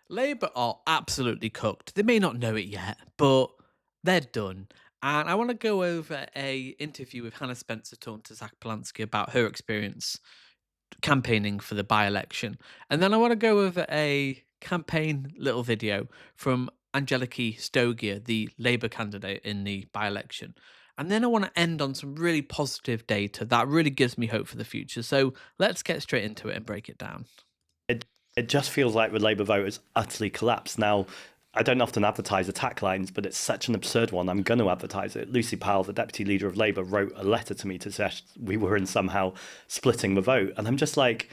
Labour are absolutely cooked. They may not know it yet, but they're done. And I want to go over a interview with Hannah Spencer talking to Zach Polanski about her experience campaigning for the by-election. And then I want to go over a campaign little video from Angeliki Stogia, the Labour candidate in the by-election. And then I want to end on some really positive data that really gives me hope for the future. So let's get straight into it and break it down. It just feels like the Labour vote has utterly collapsed. Now, I don't often advertise attack lines, but it's such an absurd one. I'm going to advertise it. Lucy Powell, the deputy leader of Labour, wrote a letter to me to suggest we were in somehow splitting the vote. And I'm just like,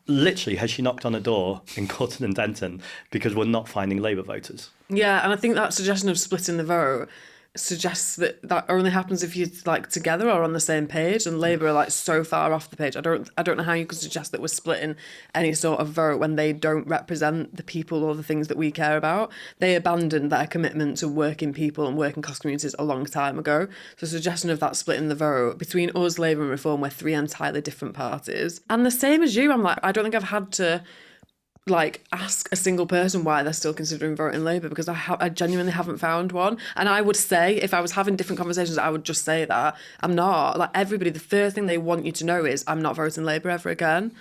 literally, has she knocked on a door in Gorton and Denton because we're not finding Labour voters? Yeah, and I think that suggestion of splitting the vote suggests that that only happens if you're like together or on the same page, and Labour are like so far off the page. I don't know how you could suggest that we're splitting any sort of vote when they don't represent the people or the things that we care about. They abandoned their commitment to working people and working class communities a long time ago. So suggestion of that splitting the vote between us, Labour and Reform, we're three entirely different parties. And the same as you, I'm like, I don't think I've had to like ask a single person why they're still considering voting Labour, because I genuinely haven't found one. And I would say, if I was having different conversations, I would just say that I'm not. Like, everybody, the first thing they want you to know is I'm not voting Labour ever again.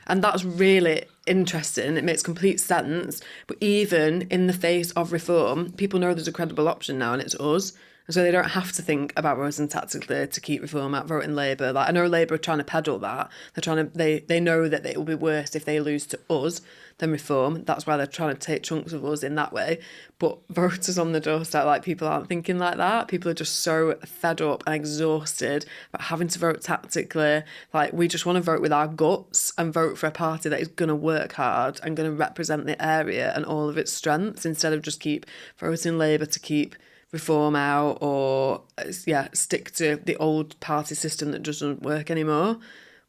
And that's really interesting. It makes complete sense. But even in the face of Reform, people know there's a credible option now, and it's us. And so they don't have to think about voting tactically to keep Reform out voting Labour. Like, I know Labour are trying to peddle that. They know that it will be worse if they lose to us than Reform. That's why they're trying to take chunks of us in that way. But voters on the doorstep, like, people aren't thinking like that. People are just so fed up and exhausted about having to vote tactically. Like, we just want to vote with our guts and vote for a party that is going to work hard and going to represent the area and all of its strengths, instead of just keep voting Labour to keep Reform out, or stick to the old party system that doesn't work anymore.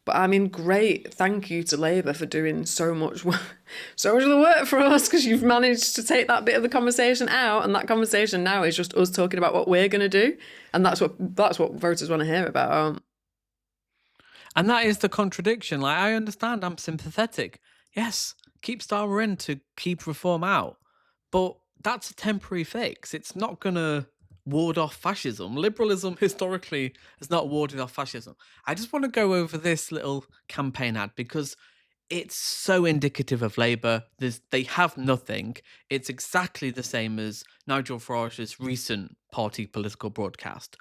But I mean, great, thank you to Labour for doing so much of the work for us, because you've managed to take that bit of the conversation out, and that conversation now is just us talking about what we're going to do, and that's what voters want to hear about. And that is the contradiction. Like, I understand, I'm sympathetic. Yes, keep Starmer in to keep Reform out. But that's a temporary fix. It's not going to ward off fascism. Liberalism historically has not warded off fascism. I just want to go over this little campaign ad because it's so indicative of Labour. They have nothing. It's exactly the same as Nigel Farage's recent party political broadcast.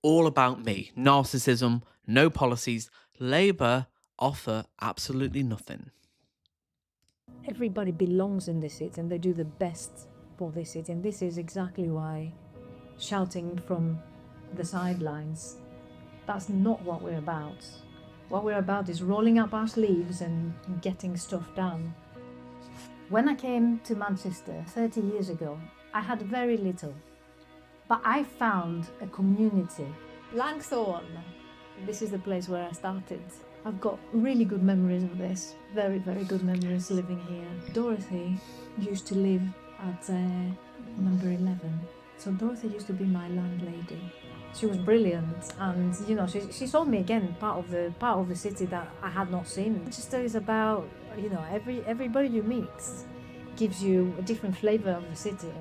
All about me. Narcissism, no policies. Labour offer absolutely nothing. Everybody belongs in this city and they do the best for this city, and this is exactly why shouting from the sidelines, that's not what we're about. What we're about is rolling up our sleeves and getting stuff done. When I came to Manchester 30 years ago, I had very little, but I found a community. Langthorne, this is the place where I started. I've got really good memories of this, very, very good memories living here. Dorothy used to live at number 11. So Dorothy used to be my landlady. She was brilliant, and you know, she showed me again part of the city that I had not seen. Manchester is about, you know, everybody you meet gives you a different flavour of the city.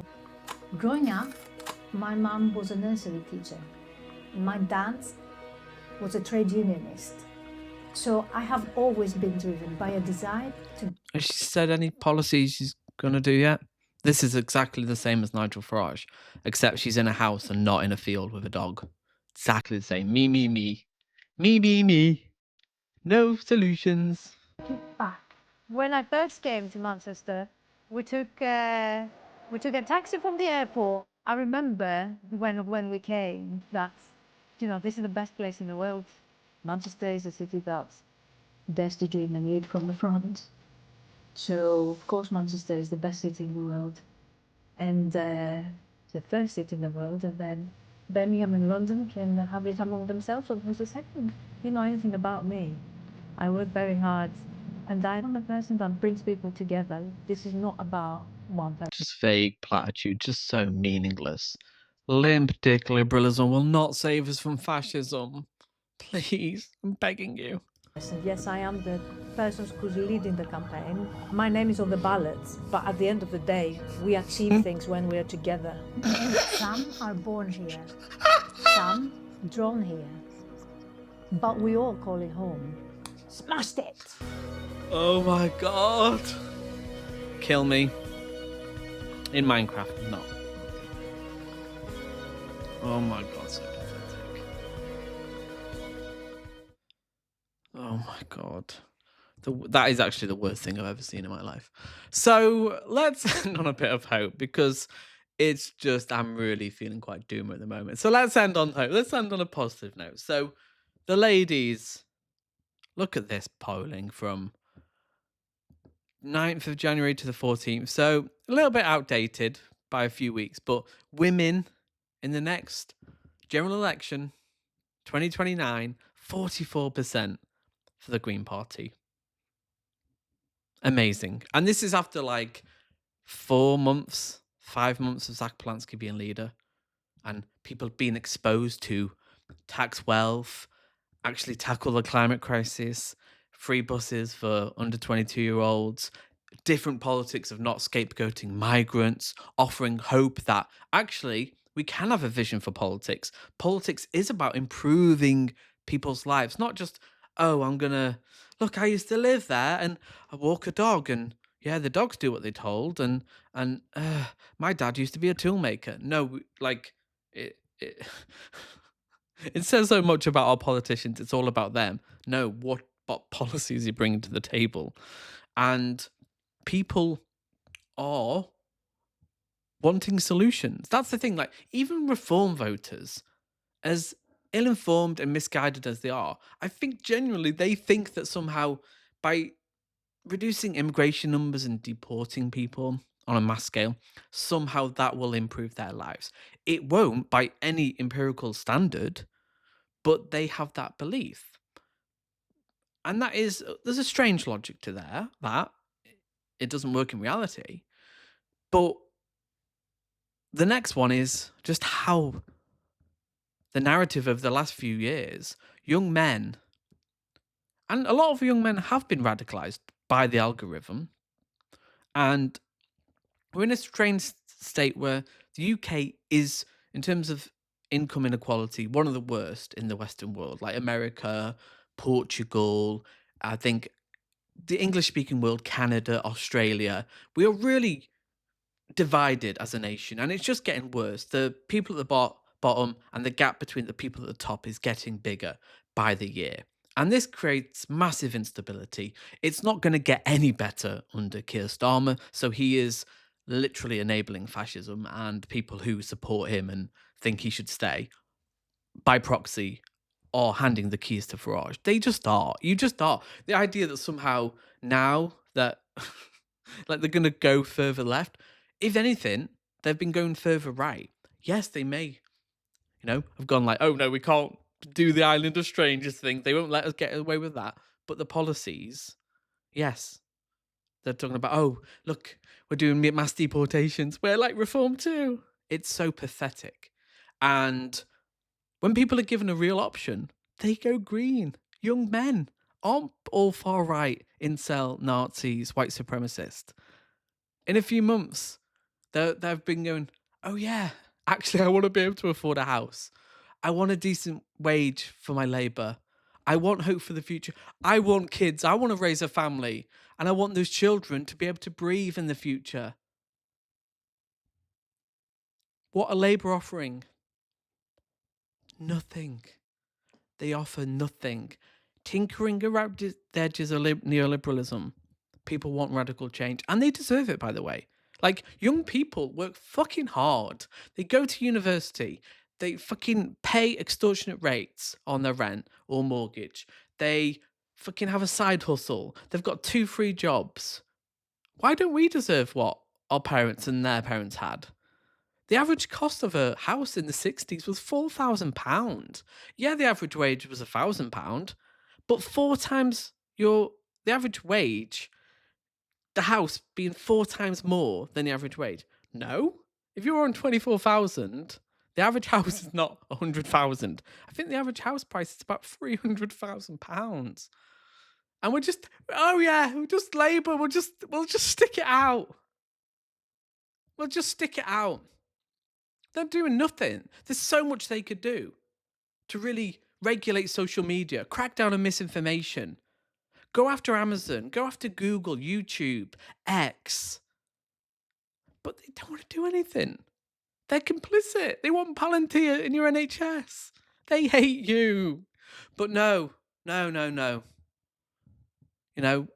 Growing up, my mum was a nursery teacher. My dad was a trade unionist. So I have always been driven by a desire to... Has she said any policies she's going to do yet? This is exactly the same as Nigel Farage, except she's in a house and not in a field with a dog. Exactly the same. Me, me, me. Me, me, me. No solutions. Back. When I first came to Manchester, we took a taxi from the airport. I remember when we came that, you know, this is the best place in the world. Manchester is a city that's dares to dream and lead from the front. So, of course, Manchester is the best city in the world, and the first city in the world, and then Birmingham and London can have it among themselves, or who's the second. You know anything about me? I work very hard, and I'm a person that brings people together. This is not about one person. Just vague platitude, just so meaningless. Limp dick liberalism will not save us from fascism. Please, I'm begging you. And yes, I am the person who's leading the campaign. My name is on the ballots, but at the end of the day, we achieve things when we are together. Some are born here, some drawn here, but we all call it home. Smashed it! Oh my god. Kill me. In Minecraft, no. Oh my god, so pathetic. Oh my god. That is actually the worst thing I've ever seen in my life. So let's end on a bit of hope, because it's just, I'm really feeling quite doomer at the moment. So let's end on hope. Let's end on a positive note. So the ladies, look at this polling from 9th of January to the 14th. So a little bit outdated by a few weeks, but women in the next general election, 2029, 44% for the Green Party. Amazing. And this is after like 5 months of Zach Polanski being leader, and people being exposed to tax wealth, actually tackle the climate crisis, free buses for under 22-year-olds, different politics of not scapegoating migrants, offering hope that actually we can have a vision for politics. Politics is about improving people's lives, not just, oh, I'm going to, look, I used to live there and I walk a dog and yeah, the dogs do what they're told. And my dad used to be a toolmaker. No, like it it says so much about our politicians. It's all about them. No, what policies you bring to the table. And people are wanting solutions. That's the thing. Like, even reform voters, as ill-informed and misguided as they are, I think genuinely they think that somehow by reducing immigration numbers and deporting people on a mass scale, somehow that will improve their lives. It won't by any empirical standard, but they have that belief. And that is, there's a strange logic to that it doesn't work in reality. But the next one is just how the narrative of the last few years, young men, and a lot of young men have been radicalized by the algorithm. And we're in a strange state where the UK is, in terms of income inequality, one of the worst in the Western world, like America, Portugal, I think the English speaking world, Canada, Australia. We are really divided as a nation, and it's just getting worse. The people at the bottom and the gap between the people at the top is getting bigger by the year. And this creates massive instability. It's not going to get any better under Keir Starmer. So he is literally enabling fascism, and people who support him and think he should stay by proxy are handing the keys to Farage. They just are. You just are. The idea that somehow now that like they're going to go further left, if anything, they've been going further right. Yes, they may, have gone like, oh no, we can't do the Island of Strangers thing. They won't let us get away with that. But the policies, yes, they're talking about, oh, look, we're doing mass deportations. We're like reform too. It's so pathetic. And when people are given a real option, they go green. Young men aren't all far right, incel, Nazis, white supremacists. In a few months, they've been going, oh yeah, actually I want to be able to afford a house. I want a decent wage for my labour. I want hope for the future. I want kids. I want to raise a family. And I want those children to be able to breathe in the future. What are Labour offering? Nothing. They offer nothing. Tinkering around the edges of neoliberalism. People want radical change. And they deserve it, by the way. Like, young people work fucking hard. They go to university. They fucking pay extortionate rates on their rent or mortgage. They fucking have a side hustle. They've got 2 free jobs. Why don't we deserve what our parents and their parents had? The average cost of a house in the 60s was £4,000. Yeah, the average wage was £1,000, but 4 times the average wage, the house being 4 times more than the average wage. No, if you're on 24,000, the average house is not 100,000. I think the average house price is about £300,000. And we're just, oh yeah, we're just Labour. We'll just stick it out. We'll just stick it out. They're doing nothing. There's so much they could do to really regulate social media, crack down on misinformation, go after Amazon, go after Google, YouTube, X. But they don't want to do anything. They're complicit. They want Palantir in your NHS. They hate you. But no. You know,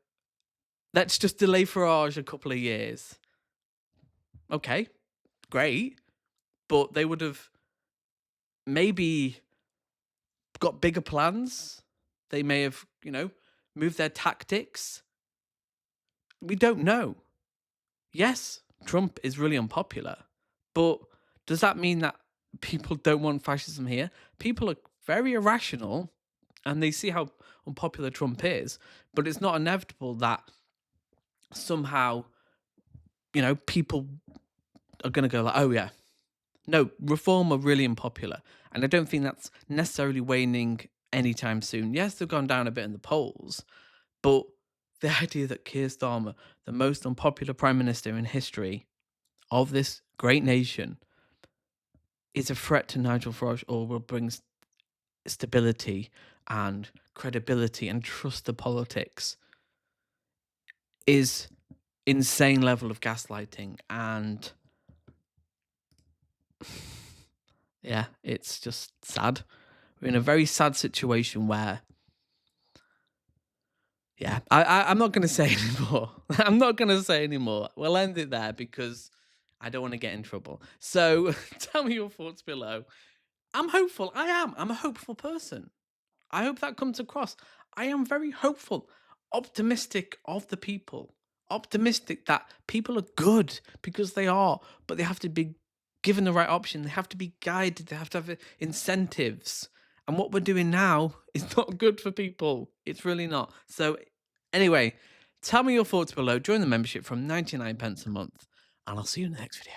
let's just delay Farage a couple of years. Okay, great. But they would have maybe got bigger plans. They may have, moved their tactics. We don't know. Yes, Trump is really unpopular. But does that mean that people don't want fascism here? People are very irrational and they see how unpopular Trump is. But it's not inevitable that somehow, people are going to go like, oh yeah. No, reform are really unpopular. And I don't think that's necessarily waning anytime soon. Yes, they've gone down a bit in the polls, but the idea that Keir Starmer, the most unpopular prime minister in history of this great nation, is a threat to Nigel Farage or will bring stability and credibility and trust to politics is insane level of gaslighting. And yeah, it's just sad. We're in a very sad situation where, yeah, I'm not going to say anymore. I'm not going to say anymore. We'll end it there because I don't want to get in trouble. So tell me your thoughts below. I'm hopeful. I am. I'm a hopeful person. I hope that comes across. I am very hopeful, optimistic of the people, optimistic that people are good because they are, but they have to be given the right option. They have to be guided. They have to have incentives. And what we're doing now is not good for people. It's really not. So anyway, tell me your thoughts below. Join the membership from 99 pence a month, and I'll see you in the next video.